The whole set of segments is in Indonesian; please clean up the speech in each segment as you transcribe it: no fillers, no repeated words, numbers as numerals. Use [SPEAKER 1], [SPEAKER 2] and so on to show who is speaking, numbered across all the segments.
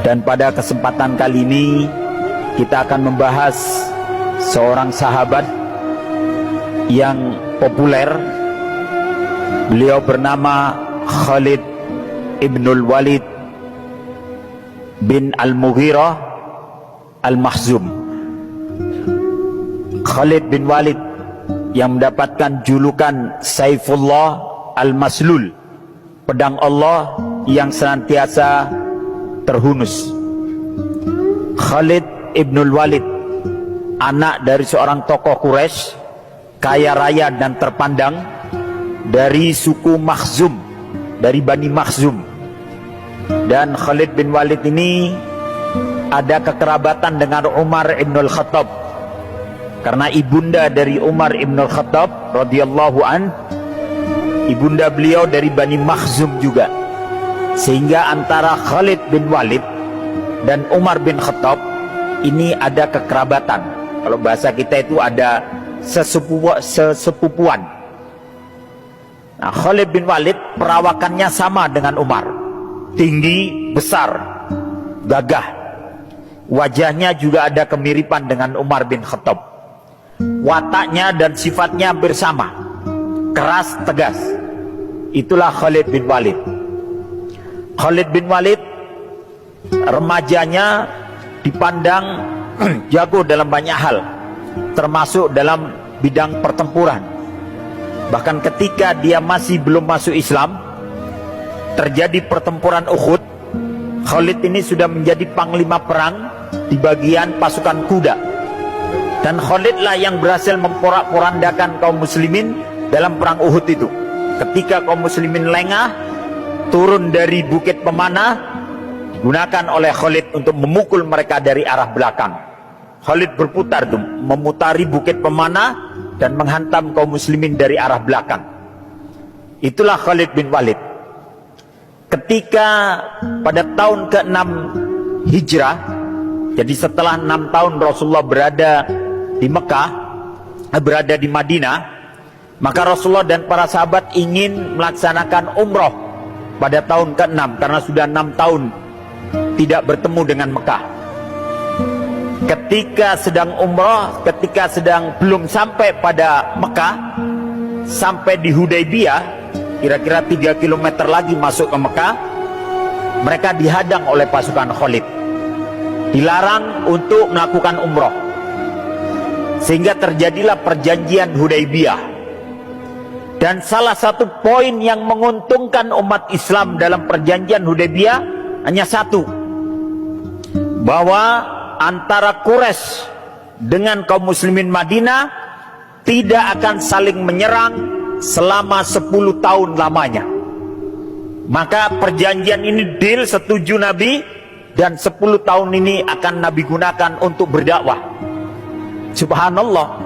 [SPEAKER 1] Dan pada kesempatan kali ini kita akan membahas seorang sahabat yang populer. Beliau bernama Khalid ibnul Walid bin Al-Mughirah Al-Makhzum. Khalid bin Walid yang mendapatkan julukan Saifullah Al-Maslul, pedang Allah yang senantiasa terhunus. Khalid ibnul Walid, anak dari seorang tokoh Quraisy, kaya raya dan terpandang, dari suku Makhzum, dari Bani Makhzum. Dan Khalid bin Walid ini ada kekerabatan dengan Umar ibn al-Khattab, karena ibunda dari Umar ibn al-Khattab radhiyallahu an, ibunda beliau dari Bani Makhzum juga. Sehingga antara Khalid bin Walid dan Umar bin Khattab ini ada kekerabatan. Kalau bahasa kita itu ada sesepupuan. Nah, Khalid bin Walid perawakannya sama dengan Umar, tinggi, besar, gagah. Wajahnya juga ada kemiripan dengan Umar bin Khattab. Wataknya dan sifatnya hampir sama, keras, tegas. Itulah Khalid bin Walid. Khalid bin Walid remajanya dipandang jago dalam banyak hal, termasuk dalam bidang pertempuran. Bahkan ketika dia masih belum masuk Islam, terjadi pertempuran Uhud, Khalid ini sudah menjadi panglima perang di bagian pasukan kuda. Dan Khalid lah yang berhasil memporak-porandakan kaum muslimin dalam perang Uhud itu. Ketika kaum muslimin lengah, turun dari bukit pemanah, digunakan oleh Khalid untuk memukul mereka dari arah belakang. Khalid berputar tuh, memutari bukit pemanah dan menghantam kaum muslimin dari arah belakang. Itulah Khalid bin Walid. Ketika pada tahun ke-6 Hijrah, jadi setelah 6 tahun Rasulullah berada di Mekah, berada di Madinah, maka Rasulullah dan para sahabat ingin melaksanakan umroh pada tahun ke-6, karena sudah 6 tahun tidak bertemu dengan Mekah. Ketika sedang umroh, ketika sedang belum sampai pada Mekah, sampai di Hudaybiyah, kira-kira 3 km lagi masuk ke Mekah, mereka dihadang oleh pasukan Khalid, dilarang untuk melakukan umroh. Sehingga terjadilah perjanjian Hudaybiyah. Dan salah satu poin yang menguntungkan umat Islam dalam perjanjian Hudaybiyah hanya satu, bahwa antara Quraisy dengan kaum muslimin Madinah tidak akan saling menyerang selama 10 tahun lamanya. Maka perjanjian ini deal, setuju Nabi, dan 10 tahun ini akan Nabi gunakan untuk berdakwah. Subhanallah,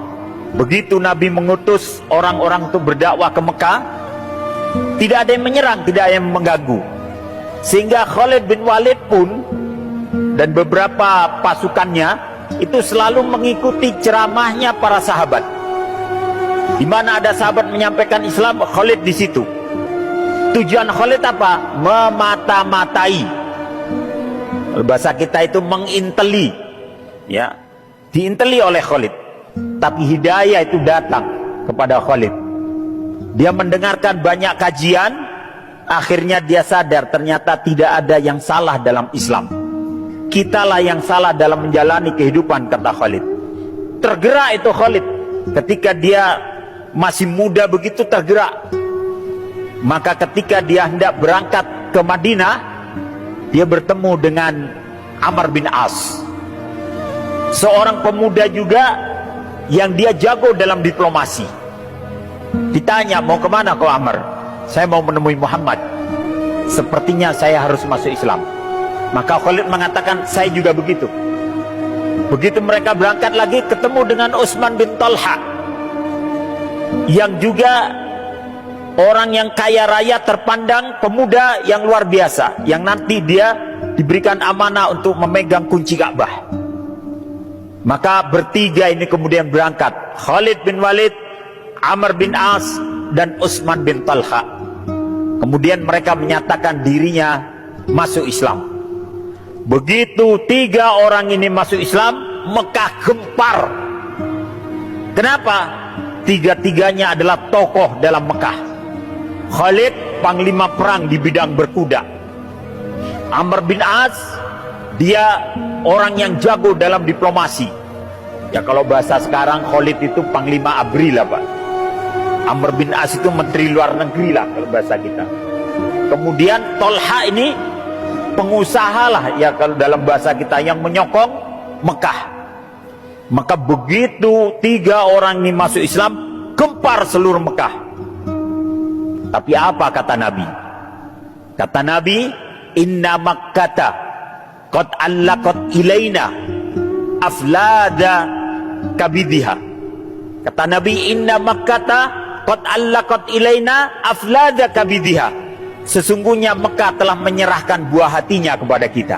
[SPEAKER 1] begitu Nabi mengutus orang-orang untuk berdakwah ke Mekah, tidak ada yang menyerang, tidak ada yang mengganggu. Sehingga Khalid bin Walid pun dan beberapa pasukannya itu selalu mengikuti ceramahnya para sahabat. Di mana ada sahabat menyampaikan Islam, Khalid di situ. Tujuan Khalid apa? Memata-matai. Bahasa kita itu menginteli, ya, diinteli oleh Khalid. Tapi hidayah itu datang kepada Khalid. Dia mendengarkan banyak kajian, akhirnya dia sadar ternyata tidak ada yang salah dalam Islam. Kitalah yang salah dalam menjalani kehidupan, kata Khalid. Tergerak itu Khalid ketika dia masih muda, begitu tergerak. Maka ketika dia hendak berangkat ke Madinah, dia bertemu dengan Amr bin As, seorang pemuda juga yang dia jago dalam diplomasi. Ditanya, mau kemana kau Amr? Saya mau menemui Muhammad, sepertinya saya harus masuk Islam. Maka Khalid mengatakan, saya juga begitu. Begitu mereka berangkat lagi, ketemu dengan Utsman bin Talha, yang juga orang yang kaya raya, terpandang, pemuda yang luar biasa, yang nanti dia diberikan amanah untuk memegang kunci Ka'bah. Maka bertiga ini kemudian berangkat, Khalid bin Walid, Amr bin As, dan Utsman bin Talha. Kemudian mereka menyatakan dirinya masuk Islam. Begitu 3 orang ini masuk Islam, Mekah gempar. Kenapa? 3-tiganya adalah tokoh dalam Mekah. Khalid, panglima perang di bidang berkuda. Amr bin As, dia orang yang jago dalam diplomasi. Ya kalau bahasa sekarang, Khalid itu panglima ABRI lah Pak. Amr bin As itu menteri luar negeri lah kalau bahasa kita. Kemudian Tolha ini pengusaha lah ya kalau dalam bahasa kita, yang menyokong Mekah. Maka begitu 3 orang ini masuk Islam, gempar seluruh Mekah. Tapi apa kata Nabi? Kata Nabi, inna Makkata qad allaqat ilaina aflada kabidhiha. Kata Nabi, inna Makkata qad allaqat ilaina aflada kabidhiha. Sesungguhnya Mekah telah menyerahkan buah hatinya kepada kita.